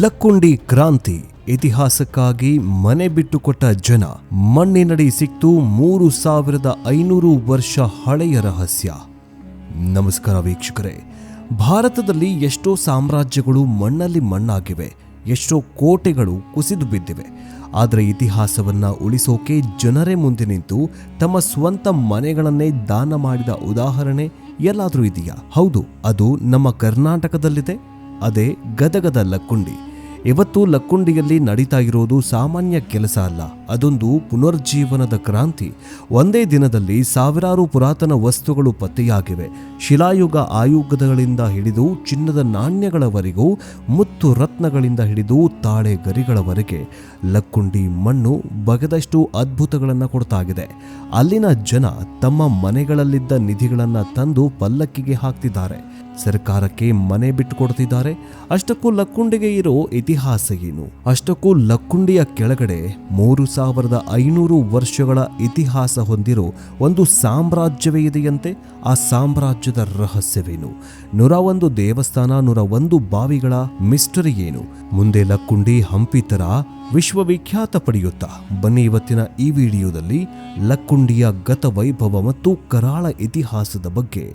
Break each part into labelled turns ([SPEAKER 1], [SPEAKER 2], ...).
[SPEAKER 1] ಲಕ್ಕುಂಡಿ ಕ್ರಾಂತಿ ಇತಿಹಾಸಕ್ಕಾಗಿ ಮನೆ ಬಿಟ್ಟುಕೊಟ್ಟ ಜನ, ಮಣ್ಣಿನಡಿ ಸಿಕ್ತು 3500 ವರ್ಷ ಹಳೆಯ ರಹಸ್ಯ. ನಮಸ್ಕಾರ ವೀಕ್ಷಕರೇ. ಭಾರತದಲ್ಲಿ ಎಷ್ಟೋ ಸಾಮ್ರಾಜ್ಯಗಳು ಮಣ್ಣಲ್ಲಿ ಮಣ್ಣಾಗಿವೆ, ಎಷ್ಟೋ ಕೋಟೆಗಳು ಕುಸಿದು ಬಿದ್ದಿವೆ. ಆದರೆ ಇತಿಹಾಸವನ್ನ ಉಳಿಸೋಕೆ ಜನರೇ ಮುಂದೆ ನಿಂತು ತಮ್ಮ ಸ್ವಂತ ಮನೆಗಳನ್ನೇ ದಾನ ಮಾಡಿದ ಉದಾಹರಣೆ ಎಲ್ಲಾದರೂ ಇದೆಯಾ? ಹೌದು, ಅದು ನಮ್ಮ ಕರ್ನಾಟಕದಲ್ಲಿದೆ. ಅದೇ ಗದಗದ ಲಕ್ಕುಂಡಿ. ಇವತ್ತು ಲಕ್ಕುಂಡಿಯಲ್ಲಿ ನಡೀತಾ ಇರೋದು ಸಾಮಾನ್ಯ ಕೆಲಸ ಅಲ್ಲ, ಅದೊಂದು ಪುನರ್ಜೀವನದ ಕ್ರಾಂತಿ. ಒಂದೇ ದಿನದಲ್ಲಿ ಸಾವಿರಾರು ಪುರಾತನ ವಸ್ತುಗಳು ಪತ್ತೆಯಾಗಿವೆ. ಶಿಲಾಯುಗ ಆಯುಗಗಳಿಂದ ಹಿಡಿದು ಚಿನ್ನದ ನಾಣ್ಯಗಳವರೆಗೂ, ಮುತ್ತು ರತ್ನಗಳಿಂದ ಹಿಡಿದು ತಾಳೆ ಗರಿಗಳವರೆಗೆ ಲಕ್ಕುಂಡಿ ಮಣ್ಣು ಬಗೆದಷ್ಟು ಅದ್ಭುತಗಳನ್ನು ಕೊಡ್ತಾಗಿದೆ. ಅಲ್ಲಿನ ಜನ ತಮ್ಮ ಮನೆಗಳಲ್ಲಿದ್ದ ನಿಧಿಗಳನ್ನು ತಂದು ಪಲ್ಲಕ್ಕಿಗೆ ಹಾಕ್ತಿದ್ದಾರೆ, ಸರ್ಕಾರಕ್ಕೆ ಮನೆ ಬಿಟ್ಟುಕೊಡ್ತಿದ್ದಾರೆ. ಅಷ್ಟಕ್ಕೂ ಲಕ್ಕುಂಡಿಗೆ ಇರೋ ಇತಿಹಾಸ ಏನು? ಅಷ್ಟಕ್ಕೂ ಲಕ್ಕುಂಡಿಯ ಕೆಳಗಡೆ 3500 ವರ್ಷಗಳ ಇತಿಹಾಸ ಹೊಂದಿರೋ ಒಂದು ಸಾಮ್ರಾಜ್ಯವೇ ಇದೆಯಂತೆ. ಆ ಸಾಮ್ರಾಜ್ಯದ ರಹಸ್ಯವೇನು? 101 ದೇವಸ್ಥಾನ, 101 ಬಾವಿಗಳ ಮಿಸ್ಟರಿ ಏನು? ಮುಂದೆ ಲಕ್ಕುಂಡಿ ಹಂಪಿ ತರ ವಿಶ್ವವಿಖ್ಯಾತ ಪಡೆಯುತ್ತಾ? ಬನ್ನಿ ಇವತ್ತಿನ ಈ ವಿಡಿಯೋದಲ್ಲಿ ಲಕ್ಕುಂಡಿಯ ಗತ ವೈಭವ ಮತ್ತು ಕರಾಳ ಇತಿಹಾಸದ ಬಗ್ಗೆ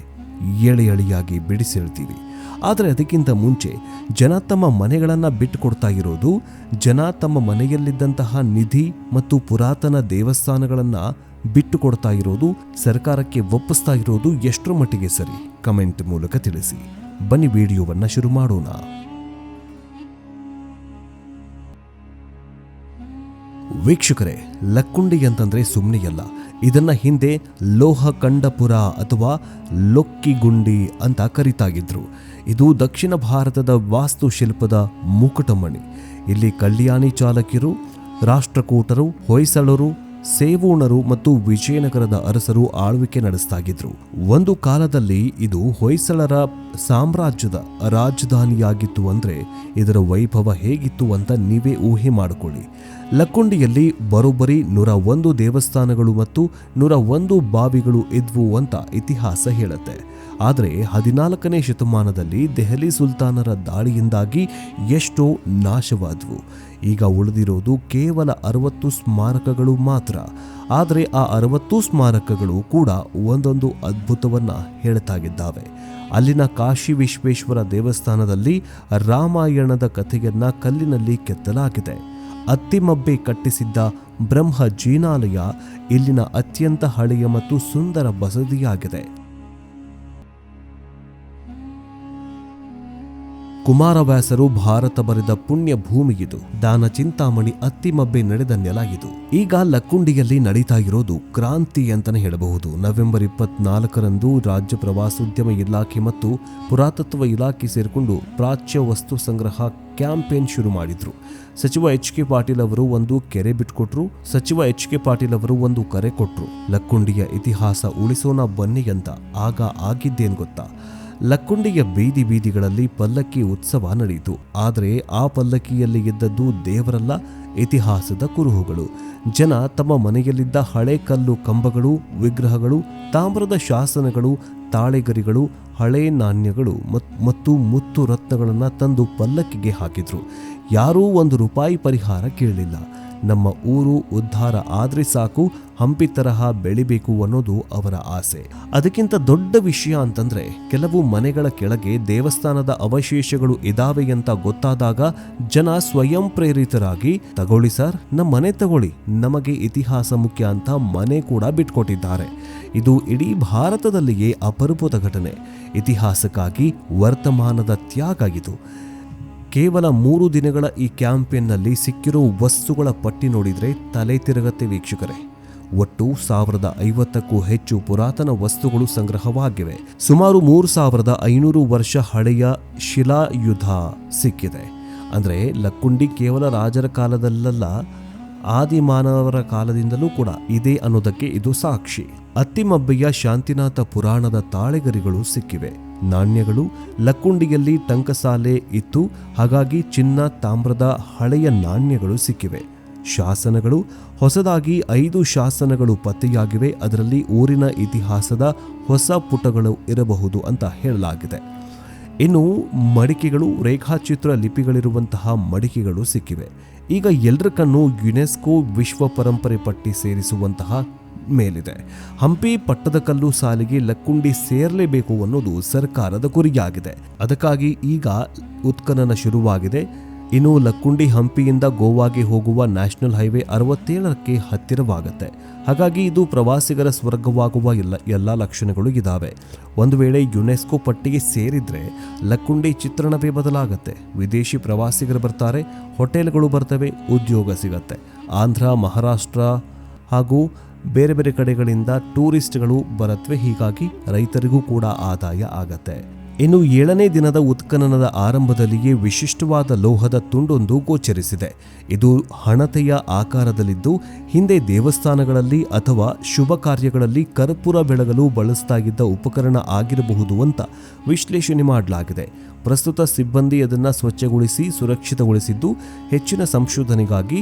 [SPEAKER 1] ಎಳೆ ಎಳೆಯಾಗಿ ಬಿಡಿಸಿರ್ತೀವಿ. ಆದರೆ ಅದಕ್ಕಿಂತ ಮುಂಚೆ ಜನ ತಮ್ಮ ಮನೆಗಳನ್ನು ಬಿಟ್ಟುಕೊಡ್ತಾ ಇರೋದು, ಜನ ತಮ್ಮ ಮನೆಯಲ್ಲಿದ್ದಂತಹ ನಿಧಿ ಮತ್ತು ಪುರಾತನ ದೇವಸ್ಥಾನಗಳನ್ನು ಬಿಟ್ಟುಕೊಡ್ತಾ ಇರೋದು, ಸರ್ಕಾರಕ್ಕೆ ಒಪ್ಪಿಸ್ತಾ ಇರೋದು ಎಷ್ಟರ ಮಟ್ಟಿಗೆ ಸರಿ? ಕಮೆಂಟ್ ಮೂಲಕ ತಿಳಿಸಿ. ಬನ್ನಿ ವಿಡಿಯೋವನ್ನು ಶುರು ಮಾಡೋಣ. ವೀಕ್ಷಕರೇ, ಲಕ್ಕುಂಡಿ ಅಂತಂದ್ರೆ ಸುಮ್ಮನೆಯಲ್ಲ. ಇದನ್ನ ಹಿಂದೆ ಲೋಹಕಂಡಪುರ ಅಥವಾ ಲೊಕ್ಕಿಗುಂಡಿ ಅಂತ ಕರೀತಾಗಿದ್ರು. ಇದು ದಕ್ಷಿಣ ಭಾರತದ ವಾಸ್ತುಶಿಲ್ಪದ ಮುಕುಟಮಣಿ. ಇಲ್ಲಿ ಕಲ್ಯಾಣಿ ಚಾಲುಕ್ಯರು, ರಾಷ್ಟ್ರಕೂಟರು, ಹೊಯ್ಸಳರು, ಸೇವೂಣರು ಮತ್ತು ವಿಜಯನಗರದ ಅರಸರು ಆಳ್ವಿಕೆ ನಡೆಸ್ತಾಗಿದ್ರು. ಒಂದು ಕಾಲದಲ್ಲಿ ಇದು ಹೊಯ್ಸಳರ ಸಾಮ್ರಾಜ್ಯದ ರಾಜಧಾನಿಯಾಗಿತ್ತು. ಅಂದ್ರೆ ಇದರ ವೈಭವ ಹೇಗಿತ್ತು ಅಂತ ನೀವೇ ಊಹೆ ಮಾಡಿಕೊಳ್ಳಿ. ಲಕ್ಕುಂಡಿಯಲ್ಲಿ ಬರೋಬ್ಬರಿ 101 ದೇವಸ್ಥಾನಗಳು ಮತ್ತು 101 ಬಾವಿಗಳು ಇದ್ವು ಅಂತ ಇತಿಹಾಸ ಹೇಳುತ್ತೆ. ಆದರೆ 14ನೇ ಶತಮಾನದಲ್ಲಿ ದೆಹಲಿ ಸುಲ್ತಾನರ ದಾಳಿಯಿಂದಾಗಿ ಎಷ್ಟೋ ನಾಶವಾದವು. ಈಗ ಉಳಿದಿರೋದು ಕೇವಲ 60 ಸ್ಮಾರಕಗಳು ಮಾತ್ರ. ಆದರೆ ಆ 60 ಸ್ಮಾರಕಗಳು ಕೂಡ ಒಂದೊಂದು ಅದ್ಭುತವನ್ನ ಹೇಳ್ತಾಗಿದ್ದಾವೆ. ಅಲ್ಲಿನ ಕಾಶಿ ವಿಶ್ವೇಶ್ವರ ದೇವಸ್ಥಾನದಲ್ಲಿ ರಾಮಾಯಣದ ಕಥೆಯನ್ನ ಕಲ್ಲಿನಲ್ಲಿ ಕೆತ್ತಲಾಗಿದೆ. ಅತ್ತಿಮಬ್ಬೆ ಕಟ್ಟಿಸಿದ್ದ ಬ್ರಹ್ಮ ಜೀನಾಲಯ ಇಲ್ಲಿನ ಅತ್ಯಂತ ಹಳೆಯ ಮತ್ತು ಸುಂದರ ಬಸದಿಯಾಗಿದೆ. ಕುಮಾರವ್ಯಾಸರು ಭಾರತ ಬರೆದ ಪುಣ್ಯ ಭೂಮಿ ಇದು. ದಾನ ಚಿಂತಾಮಣಿ ಅತ್ತಿಮಬ್ಬೆ ನಡೆದ ನೆಲ ಇದು. ಈಗ ಲಕ್ಕುಂಡಿಯಲ್ಲಿ ನಡೀತಾ ಇರೋದು ಕ್ರಾಂತಿ ಅಂತಾನೆ ಹೇಳಬಹುದು. ನವೆಂಬರ್ 24ರಂದು ರಾಜ್ಯ ಪ್ರವಾಸೋದ್ಯಮ ಇಲಾಖೆ ಮತ್ತು ಪುರಾತತ್ವ ಇಲಾಖೆ ಸೇರಿಕೊಂಡು ಪ್ರಾಚ್ಯ ವಸ್ತು ಸಂಗ್ರಹ ಕ್ಯಾಂಪೇನ್ ಶುರು ಮಾಡಿದ್ರು. ಸಚಿವ ಎಚ್.ಕೆ. ಪಾಟೀಲ್ ಅವರು ಒಂದು ಕೆರೆ ಬಿಟ್ಕೊಟ್ರು. ಸಚಿವ ಎಚ್.ಕೆ. ಪಾಟೀಲ್ ಅವರು ಒಂದು ಕರೆ ಕೊಟ್ರು, ಲಕ್ಕುಂಡಿಯ ಇತಿಹಾಸ ಉಳಿಸೋಣ ಬನ್ನಿ ಅಂತ. ಆಗ ಆಗಿದ್ದೇನು ಗೊತ್ತಾ? ಲಕ್ಕುಂಡಿಯ ಬೀದಿ ಬೀದಿಗಳಲ್ಲಿ ಪಲ್ಲಕ್ಕಿ ಉತ್ಸವ ನಡೆಯಿತು. ಆದರೆ ಆ ಪಲ್ಲಕ್ಕಿಯಲ್ಲಿ ಇದ್ದದ್ದು ದೇವರಲ್ಲ, ಇತಿಹಾಸದ ಕುರುಹುಗಳು. ಜನ ತಮ್ಮ ಮನೆಯಲ್ಲಿದ್ದ ಹಳೆ ಕಲ್ಲು ಕಂಬಗಳು, ವಿಗ್ರಹಗಳು, ತಾಮ್ರದ ಶಾಸನಗಳು, ತಾಳೆಗರಿಗಳು, ಹಳೆ ನಾಣ್ಯಗಳು ಮತ್ತು ಮುತ್ತು ರತ್ನಗಳನ್ನು ತಂದು ಪಲ್ಲಕ್ಕಿಗೆ ಹಾಕಿದ್ರು. ಯಾರೂ ₹1 ಪರಿಹಾರ ಕೇಳಲಿಲ್ಲ. ನಮ್ಮ ಊರು ಉದ್ಧಾರ ಆದ್ರೆ ಸಾಕು, ಹಂಪಿ ತರಹ ಬೆಳಿಬೇಕು ಅನ್ನೋದು ಅವರ ಆಸೆ. ಅದಕ್ಕಿಂತ ದೊಡ್ಡ ವಿಷಯ ಅಂತಂದ್ರೆ, ಕೆಲವು ಮನೆಗಳ ಕೆಳಗೆ ದೇವಸ್ಥಾನದ ಅವಶೇಷಗಳು ಇದಾವೆ ಅಂತ ಗೊತ್ತಾದಾಗ ಜನ ಸ್ವಯಂ ಪ್ರೇರಿತರಾಗಿ, ತಗೊಳ್ಳಿ ಸರ್, ನಮ್ಮ ಮನೆ ತಗೊಳ್ಳಿ, ನಮಗೆ ಇತಿಹಾಸ ಮುಖ್ಯ ಅಂತ ಮನೆ ಕೂಡ ಬಿಟ್ಕೊಟ್ಟಿದ್ದಾರೆ. ಇದು ಇಡೀ ಭಾರತದಲ್ಲಿಯೇ ಅಪರೂಪದ ಘಟನೆ. ಇತಿಹಾಸಕ್ಕಾಗಿ ವರ್ತಮಾನದ ತ್ಯಾಗ ಇದು. ಕೇವಲ 3 ದಿನಗಳ ಈ ಕ್ಯಾಂಪೇನ್ನಲ್ಲಿ ಸಿಕ್ಕಿರೋ ವಸ್ತುಗಳ ಪಟ್ಟಿ ನೋಡಿದ್ರೆ ತಲೆ ತಿರುಗತ್ತೆ ವೀಕ್ಷಕರೇ. ಒಟ್ಟು 1050ಕ್ಕೂ ಹೆಚ್ಚು ಪುರಾತನ ವಸ್ತುಗಳು ಸಂಗ್ರಹವಾಗಿವೆ. ಸುಮಾರು 3500 ವರ್ಷ ಹಳೆಯ ಶಿಲಾಯುಧ ಸಿಕ್ಕಿದೆ. ಅಂದ್ರೆ ಲಕ್ಕುಂಡಿ ಕೇವಲ ರಾಜರ ಕಾಲದಲ್ಲ, ಆದಿಮಾನವರ ಕಾಲದಿಂದಲೂ ಕೂಡ ಇದೆ ಅನ್ನೋದಕ್ಕೆ ಇದು ಸಾಕ್ಷಿ. ಅತ್ತಿಮಬ್ಬೆಯ ಶಾಂತಿನಾಥ ಪುರಾಣದ ತಾಳೆಗರಿಗಳು ಸಿಕ್ಕಿವೆ. ನಾಣ್ಯಗಳು, ಲಕ್ಕುಂಡಿಯಲ್ಲಿ ಟಂಕಸಾಲೆ ಇತ್ತು, ಹಾಗಾಗಿ ಚಿನ್ನ, ತಾಮ್ರದ ಹಳೆಯ ನಾಣ್ಯಗಳು ಸಿಕ್ಕಿವೆ. ಶಾಸನಗಳು, ಹೊಸದಾಗಿ 5 ಶಾಸನಗಳು ಪತ್ತೆಯಾಗಿವೆ. ಅದರಲ್ಲಿ ಊರಿನ ಇತಿಹಾಸದ ಹೊಸ ಪುಟಗಳು ಇರಬಹುದು ಅಂತ ಹೇಳಲಾಗಿದೆ. ಇನ್ನು ಮಡಿಕೆಗಳು, ರೇಖಾಚಿತ್ರ ಲಿಪಿಗಳಿರುವಂತಹ ಮಡಿಕೆಗಳು ಸಿಕ್ಕಿವೆ. ಈಗ ಎಲ್ಲರ ಕಣ್ಣು ಯುನೆಸ್ಕೋ ವಿಶ್ವ ಪರಂಪರೆ ಪಟ್ಟಿ ಸೇರಿಸುವಂತಹ ಮೇಲಿದೆ. ಹಂಪಿ ಪಟ್ಟದಕಲ್ಲು ಸಾಲಿಗೆ ಲಕ್ಕುಂಡಿ ಸೇರಲೇಬೇಕು ಅನ್ನೋದು ಸರ್ಕಾರದ ಗುರಿಯಾಗಿದೆ. ಅದಕ್ಕಾಗಿ ಈಗ ಉತ್ಖನನ ಶುರುವಾಗಿದೆ. ಇನ್ನು ಲಕ್ಕುಂಡಿ ಹಂಪಿಯಿಂದ ಗೋವಾಗೆ ಹೋಗುವ ನ್ಯಾಷನಲ್ ಹೈವೇ 67ಕ್ಕೆ ಹತ್ತಿರವಾಗುತ್ತೆ. ಹಾಗಾಗಿ ಇದು ಪ್ರವಾಸಿಗರ ಸ್ವರ್ಗವಾಗುವ ಎಲ್ಲ ಲಕ್ಷಣಗಳು ಇದ್ದಾವೆ. ಒಂದು ವೇಳೆ ಯುನೆಸ್ಕೋ ಪಟ್ಟಿಗೆ ಸೇರಿದ್ರೆ ಲಕ್ಕುಂಡಿ ಚಿತ್ರಣವೇ ಬದಲಾಗುತ್ತೆ. ವಿದೇಶಿ ಪ್ರವಾಸಿಗರು ಬರ್ತಾರೆ, ಹೋಟೆಲ್ಗಳು ಬರ್ತವೆ, ಉದ್ಯೋಗ ಸಿಗತ್ತೆ. ಆಂಧ್ರ, ಮಹಾರಾಷ್ಟ್ರ ಹಾಗೂ ಬೇರೆ ಬೇರೆ ಕಡೆಗಳಿಂದ ಟೂರಿಸ್ಟ್ಗಳು ಬರತ್ವೆ. ಹೀಗಾಗಿ ರೈತರಿಗೂ ಕೂಡ ಆದಾಯ ಆಗತ್ತೆ. ಇನ್ನು 7ನೇ ದಿನದ ಉತ್ಖನನದ ಆರಂಭದಲ್ಲಿಯೇ ವಿಶಿಷ್ಟವಾದ ಲೋಹದ ತುಂಡೊಂದು ಗೋಚರಿಸಿದೆ. ಇದು ಹಣತೆಯ ಆಕಾರದಲ್ಲಿದ್ದು ಹಿಂದೆ ದೇವಸ್ಥಾನಗಳಲ್ಲಿ ಅಥವಾ ಶುಭ ಕಾರ್ಯಗಳಲ್ಲಿ ಕರ್ಪೂರ ಬೆಳಗಲು ಬಳಸ್ತಾಗಿದ್ದ ಉಪಕರಣ ಆಗಿರಬಹುದು ಅಂತ ವಿಶ್ಲೇಷಣೆ ಮಾಡಲಾಗಿದೆ. ಪ್ರಸ್ತುತ ಸಿಬ್ಬಂದಿ ಅದನ್ನು ಸ್ವಚ್ಛಗೊಳಿಸಿ ಸುರಕ್ಷಿತಗೊಳಿಸಿದ್ದು ಹೆಚ್ಚಿನ ಸಂಶೋಧನೆಗಾಗಿ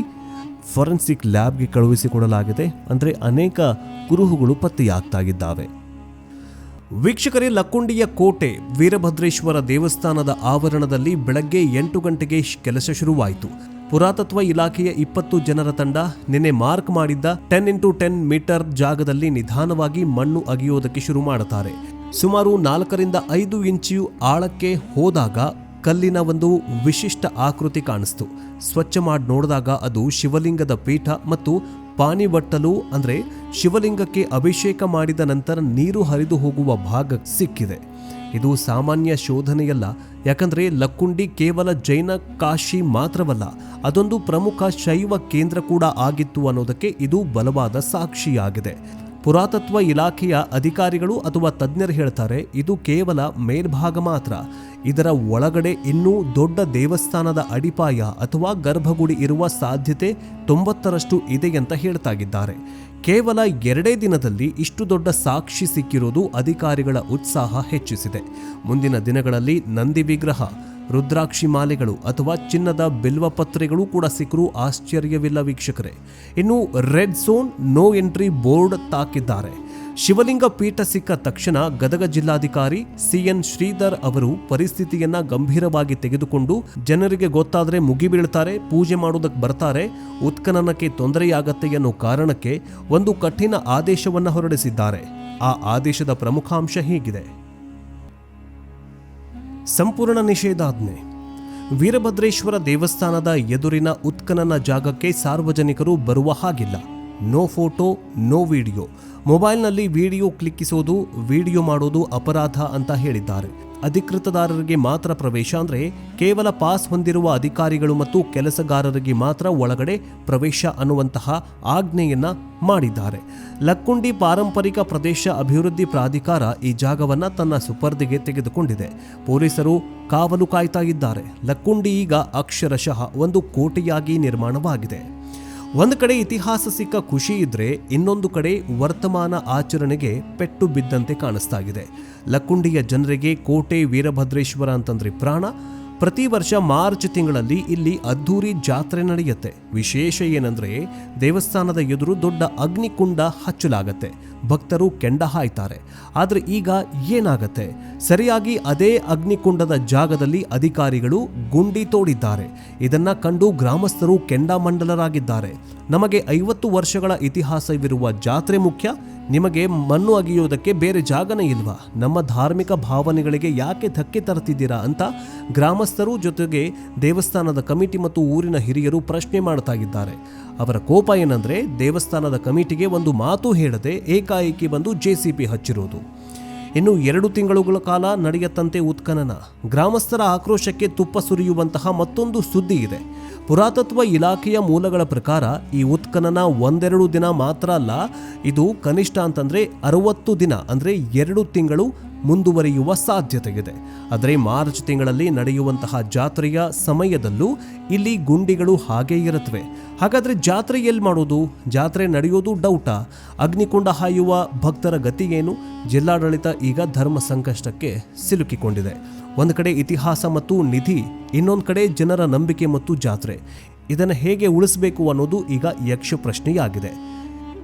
[SPEAKER 1] ಫಾರೆನ್ಸಿಕ್ ಲ್ಯಾಬ್ಗೆ ಕಳುಹಿಸಿಕೊಡಲಾಗಿದೆ. ಅಂದರೆ ಅನೇಕ ಕುರುಹುಗಳು ಪತ್ತೆಯಾಗ್ತಾಗಿದ್ದಾವೆ. ವೀಕ್ಷಕರೇ, ಲಕ್ಕುಂಡಿಯ ಕೋಟೆ ವೀರಭದ್ರೇಶ್ವರ ದೇವಸ್ಥಾನದ ಆವರಣದಲ್ಲಿ ಬೆಳಗ್ಗೆ 8 ಗಂಟೆಗೆ ಕೆಲಸ ಶುರುವಾಯಿತು. ಪುರಾತತ್ವ ಇಲಾಖೆಯ 20 ಜನರ ತಂಡ ನಿನ್ನೆ ಮಾರ್ಕ್ ಮಾಡಿದ್ದ 10x10 ಮೀಟರ್ ಜಾಗದಲ್ಲಿ ನಿಧಾನವಾಗಿ ಮಣ್ಣು ಅಗೆಯೋದಕ್ಕೆ ಶುರು ಮಾಡುತ್ತಾರೆ. ಸುಮಾರು 4ರಿಂದ 5 ಇಂಚು ಆಳಕ್ಕೆ ಹೋದಾಗ ಕಲ್ಲಿನ ಒಂದು ವಿಶಿಷ್ಟ ಆಕೃತಿ ಕಾಣಿಸ್ತು. ಸ್ವಚ್ಛ ಮಾಡಿ ನೋಡಿದಾಗ ಅದು ಶಿವಲಿಂಗದ ಪೀಠ ಮತ್ತು ಪಾನಿಬಟ್ಟಲು ಅಂದರೆ ಶಿವಲಿಂಗಕ್ಕೆ ಅಭಿಷೇಕ ಮಾಡಿದ ನಂತರ ನೀರು ಹರಿದು ಹೋಗುವ ಭಾಗ ಸಿಕ್ಕಿದೆ. ಇದು ಸಾಮಾನ್ಯ ಶೋಧನೆಯಲ್ಲ, ಯಾಕಂದರೆ ಲಕ್ಕುಂಡಿ ಕೇವಲ ಜೈನ ಕಾಶಿ ಮಾತ್ರವಲ್ಲ, ಅದೊಂದು ಪ್ರಮುಖ ಶೈವ ಕೇಂದ್ರ ಕೂಡ ಆಗಿತ್ತು ಅನ್ನೋದಕ್ಕೆ ಇದು ಬಲವಾದ ಸಾಕ್ಷಿಯಾಗಿದೆ. ಪುರಾತತ್ವ ಇಲಾಖೆಯ ಅಧಿಕಾರಿಗಳು ಅಥವಾ ತಜ್ಞರು ಹೇಳ್ತಾರೆ, ಇದು ಕೇವಲ ಮೇಲ್ಭಾಗ ಮಾತ್ರ. ಇದರ ಒಳಗಡೆ ಇನ್ನೂ ದೊಡ್ಡ ದೇವಸ್ಥಾನದ ಅಡಿಪಾಯ ಅಥವಾ ಗರ್ಭಗುಡಿ ಇರುವ ಸಾಧ್ಯತೆ 90ರಷ್ಟು ಇದೆ ಅಂತ ಹೇಳ್ತಾಗಿದ್ದಾರೆ. ಕೇವಲ 2 ದಿನದಲ್ಲಿ ಇಷ್ಟು ದೊಡ್ಡ ಸಾಕ್ಷಿ ಸಿಕ್ಕಿರೋದು ಅಧಿಕಾರಿಗಳ ಉತ್ಸಾಹ ಹೆಚ್ಚಿಸಿದೆ. ಮುಂದಿನ ದಿನಗಳಲ್ಲಿ ನಂದಿ ವಿಗ್ರಹ, ರುದ್ರಾಕ್ಷಿ ಮಾಲೆಗಳು ಅಥವಾ ಚಿನ್ನದ ಬಿಲ್ವಪತ್ರೆಗಳು ಕೂಡ ಸಿಕ್ಕರೂ ಆಶ್ಚರ್ಯವಿಲ್ಲ ವೀಕ್ಷಕರೇ. ಇನ್ನು red zone no entry board ತಾಕಿದ್ದಾರೆ. ಶಿವಲಿಂಗ ಪೀಠ ಸಿಕ್ಕ ತಕ್ಷಣ ಗದಗ ಜಿಲ್ಲಾಧಿಕಾರಿ CN ಶ್ರೀಧರ್ ಅವರು ಪರಿಸ್ಥಿತಿಯನ್ನ ಗಂಭೀರವಾಗಿ ತೆಗೆದುಕೊಂಡು ಜನರಿಗೆ ಗೊತ್ತಾದರೆ ಮುಗಿಬೀಳ್ತಾರೆ, ಪೂಜೆ ಮಾಡೋದಕ್ಕೆ ಬರ್ತಾರೆ, ಉತ್ಖನನಕ್ಕೆ ತೊಂದರೆಯಾಗತ್ತೆ ಅನ್ನೋ ಕಾರಣಕ್ಕೆ ಒಂದು ಕಠಿಣ ಆದೇಶವನ್ನು ಹೊರಡಿಸಿದ್ದಾರೆ. ಆ ಆದೇಶದ ಪ್ರಮುಖಾಂಶ ಹೀಗಿದೆ: ಸಂಪೂರ್ಣ ನಿಷೇಧಾಜ್ಞೆ. ವೀರಭದ್ರೇಶ್ವರ ದೇವಸ್ಥಾನದ ಎದುರಿನ ಉತ್ಖನನ ಜಾಗಕ್ಕೆ ಸಾರ್ವಜನಿಕರು ಬರುವ ಹಾಗಿಲ್ಲ. No photo, no video. ಮೊಬೈಲ್ನಲ್ಲಿ ವಿಡಿಯೋ ಕ್ಲಿಕ್ಕಿಸೋದು, ವಿಡಿಯೋ ಮಾಡೋದು ಅಪರಾಧ ಅಂತ ಹೇಳಿದ್ದಾರೆ. ಅಧಿಕೃತದಾರರಿಗೆ ಮಾತ್ರ ಪ್ರವೇಶ, ಅಂದರೆ ಕೇವಲ ಪಾಸ್ ಹೊಂದಿರುವ ಅಧಿಕಾರಿಗಳು ಮತ್ತು ಕೆಲಸಗಾರರಿಗೆ ಮಾತ್ರ ಒಳಗಡೆ ಪ್ರವೇಶ ಅನ್ನುವಂತಹ ಆಜ್ಞೆಯನ್ನ ಮಾಡಿದ್ದಾರೆ. ಲಕ್ಕುಂಡಿ ಪಾರಂಪರಿಕ ಪ್ರದೇಶ ಅಭಿವೃದ್ಧಿ ಪ್ರಾಧಿಕಾರ ಈ ಜಾಗವನ್ನ ತನ್ನ ಸುಪರ್ದಿಗೆ ತೆಗೆದುಕೊಂಡಿದೆ. ಪೊಲೀಸರು ಕಾವಲು ಕಾಯ್ತಾ ಇದ್ದಾರೆ. ಲಕ್ಕುಂಡಿ ಈಗ ಅಕ್ಷರಶಃ ಒಂದು ಕೋಟೆಯಾಗಿ ನಿರ್ಮಾಣವಾಗಿದೆ. ಒಂದು ಕಡೆ ಇತಿಹಾಸ ಸಿಕ್ಕ ಖುಷಿ ಇದ್ರೆ, ಇನ್ನೊಂದು ಕಡೆ ವರ್ತಮಾನ ಆಚರಣೆಗೆ ಪೆಟ್ಟು ಬಿದ್ದಂತೆ ಕಾಣಿಸ್ತಾ ಇದೆ. ಲಕ್ಕುಂಡಿಯ ಜನರಿಗೆ ಕೋಟೆ ವೀರಭದ್ರೇಶ್ವರ ಅಂತಂದ್ರೆ ಪ್ರಾಣ. ಪ್ರತಿ ವರ್ಷ ಮಾರ್ಚ್ ತಿಂಗಳಲ್ಲಿ ಇಲ್ಲಿ ಅದ್ಧೂರಿ ಜಾತ್ರೆ ನಡೆಯುತ್ತೆ. ವಿಶೇಷ ಏನಂದ್ರೆ ದೇವಸ್ಥಾನದ ಎದುರು ದೊಡ್ಡ ಅಗ್ನಿಕುಂಡ ಹಚ್ಚಲಾಗತ್ತೆ. ಭಕ್ತರು ಕೆಂಡ ಹಾಯ್ತಾರೆ. ಆದರೆ ಈಗ ಏನಾಗತ್ತೆ? ಸರಿಯಾಗಿ ಅದೇ ಅಗ್ನಿಕುಂಡದ ಜಾಗದಲ್ಲಿ ಅಧಿಕಾರಿಗಳು ಗುಂಡಿ ತೋಡಿದ್ದಾರೆ. ಇದನ್ನ ಕಂಡು ಗ್ರಾಮಸ್ಥರು ಕೆಂಡಾಮಂಡಲರಾಗಿದ್ದಾರೆ. ನಮಗೆ 50 ವರ್ಷಗಳ ಇತಿಹಾಸವಿರುವ ಜಾತ್ರೆ ಮುಖ್ಯ, ನಿಮಗೆ ಮಣ್ಣು ಅಗೆಯೋದಕ್ಕೆ ಬೇರೆ ಜಾಗನೇ ಇಲ್ವಾ? ನಮ್ಮ ಧಾರ್ಮಿಕ ಭಾವನೆಗಳಿಗೆ ಯಾಕೆ ಧಕ್ಕೆ ತರ್ತಿದ್ದೀರಾ ಅಂತ ಗ್ರಾಮಸ್ಥರು ಜೊತೆಗೆ ದೇವಸ್ಥಾನದ ಕಮಿಟಿ ಮತ್ತು ಊರಿನ ಹಿರಿಯರು ಪ್ರಶ್ನೆ ಮಾಡ್ತಾ ಇದ್ದಾರೆ. ಅವರ ಕೋಪ ಏನಂದ್ರೆ, ದೇವಸ್ಥಾನದ ಕಮಿಟಿಗೆ ಒಂದು ಮಾತು ಹೇಳದೆ ಏಕಾಏಕಿ ಬಂದು JCB ಹಚ್ಚಿರೋದು. ಇನ್ನು 2 ತಿಂಗಳುಗಳ ಕಾಲ ನಡೆಯತ್ತಂತೆ ಉತ್ಖನನ. ಗ್ರಾಮಸ್ಥರ ಆಕ್ರೋಶಕ್ಕೆ ತುಪ್ಪ ಸುರಿಯುವಂತಹ ಮತ್ತೊಂದು ಸುದ್ದಿ ಇದೆ. ಪುರಾತತ್ವ ಇಲಾಖೆಯ ಮೂಲಗಳ ಪ್ರಕಾರ ಈ ಉತ್ಖನನ 1-2 ದಿನ ಮಾತ್ರ ಅಲ್ಲ, ಇದು ಕನಿಷ್ಠ ಅಂತಂದ್ರೆ 60 ದಿನ, ಅಂದ್ರೆ 2 ತಿಂಗಳು ಮುಂದುವರಿಯುವ ಸಾಧ್ಯತೆ ಇದೆ. ಆದರೆ ಮಾರ್ಚ್ ತಿಂಗಳಲ್ಲಿ ನಡೆಯುವಂತಹ ಜಾತ್ರೆಯ ಸಮಯದಲ್ಲೂ ಇಲ್ಲಿ ಗುಂಡಿಗಳು ಹಾಗೇ ಇರುತ್ತವೆ. ಹಾಗಾದ್ರೆ ಜಾತ್ರೆ ಎಲ್ಲಿ ಮಾಡೋದು? ಜಾತ್ರೆ ನಡೆಯೋದು ಡೌಟಾ? ಅಗ್ನಿಕುಂಡ ಹಾಯುವ ಭಕ್ತರ ಗತಿ ಏನು? ಜಿಲ್ಲಾಡಳಿತ ಈಗ ಧರ್ಮ ಸಂಕಷ್ಟಕ್ಕೆ ಸಿಲುಕಿಕೊಂಡಿದೆ. ಒಂದು ಕಡೆ ಇತಿಹಾಸ ಮತ್ತು ನಿಧಿ, ಇನ್ನೊಂದು ಕಡೆ ಜನರ ನಂಬಿಕೆ ಮತ್ತು ಜಾತ್ರೆ. ಇದನ್ನು ಹೇಗೆ ಉಳಿಸಬೇಕು ಅನ್ನೋದು ಈಗ ಯಕ್ಷ ಪ್ರಶ್ನೆಯಾಗಿದೆ.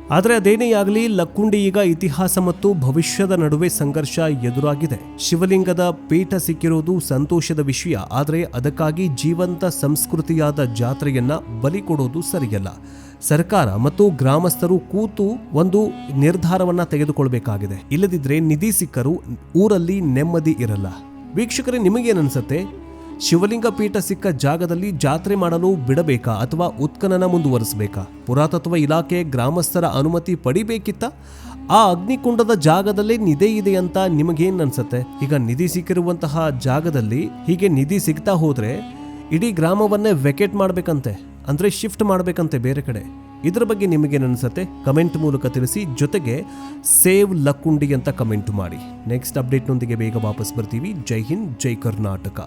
[SPEAKER 1] ಆದರೆ ಅದೇನೇ ಆಗಲಿ, ಲಕ್ಕುಂಡಿ ಈಗ ಇತಿಹಾಸ ಮತ್ತು ಭವಿಷ್ಯದ ನಡುವೆ ಸಂಘರ್ಷ ಎದುರಾಗಿದೆ. ಶಿವಲಿಂಗದ ಪೀಠ ಸಿಕ್ಕಿರೋದು ಸಂತೋಷದ ವಿಷಯ, ಆದರೆ ಅದಕ್ಕಾಗಿ ಜೀವಂತ ಸಂಸ್ಕೃತಿಯಾದ ಜಾತ್ರೆಯನ್ನ ಬಲಿ ಕೊಡೋದು ಸರಿಯಲ್ಲ. ಸರ್ಕಾರ ಮತ್ತು ಗ್ರಾಮಸ್ಥರು ಕೂತು ಒಂದು ನಿರ್ಧಾರವನ್ನ ತೆಗೆದುಕೊಳ್ಬೇಕಾಗಿದೆ. ಇಲ್ಲದಿದ್ರೆ ನಿಧಿ ಸಿಕ್ಕರೂ ಊರಲ್ಲಿ ನೆಮ್ಮದಿ ಇರಲ್ಲ. ವೀಕ್ಷಕರೇ, ನಿಮಗೇನನ್ಸುತ್ತೆ? ಶಿವಲಿಂಗ ಪೀಠ ಸಿಕ್ಕ ಜಾಗದಲ್ಲಿ ಜಾತ್ರೆ ಮಾಡಲು ಬಿಡಬೇಕಾ ಅಥವಾ ಉತ್ಖನನ ಮುಂದುವರಿಸಬೇಕಾ? ಪುರಾತತ್ವ ಇಲಾಖೆ ಗ್ರಾಮಸ್ಥರ ಅನುಮತಿ ಪಡಿಬೇಕಿತ್ತ? ಆ ಅಗ್ನಿಕುಂಡದ ಜಾಗದಲ್ಲೇ ನಿಧಿ ಇದೆ ಅಂತ ನಿಮಗೇನ್ ಅನ್ಸುತ್ತೆ? ಈಗ ನಿಧಿ ಸಿಕ್ಕಿರುವಂತಹ ಜಾಗದಲ್ಲಿ ಹೀಗೆ ನಿಧಿ ಸಿಗ್ತಾ ಹೋದ್ರೆ ಇಡೀ ಗ್ರಾಮವನ್ನೇ ವೆಕೇಟ್ ಮಾಡ್ಬೇಕಂತೆ, ಅಂದ್ರೆ ಶಿಫ್ಟ್ ಮಾಡ್ಬೇಕಂತೆ ಬೇರೆ ಕಡೆ. ಇದರ ಬಗ್ಗೆ ನಿಮಗೇನು ಅನ್ಸುತ್ತೆ? ಕಮೆಂಟ್ ಮೂಲಕ ತಿಳಿಸಿ. ಜೊತೆಗೆ ಸೇವ್ ಲಕ್ಕುಂಡಿ ಅಂತ ಕಮೆಂಟ್ ಮಾಡಿ. ನೆಕ್ಸ್ಟ್ ಅಪ್ಡೇಟ್ನೊಂದಿಗೆ ಬೇಗ ವಾಪಸ್ ಬರ್ತೀವಿ. ಜೈ ಹಿಂದ್, ಜೈ ಕರ್ನಾಟಕ.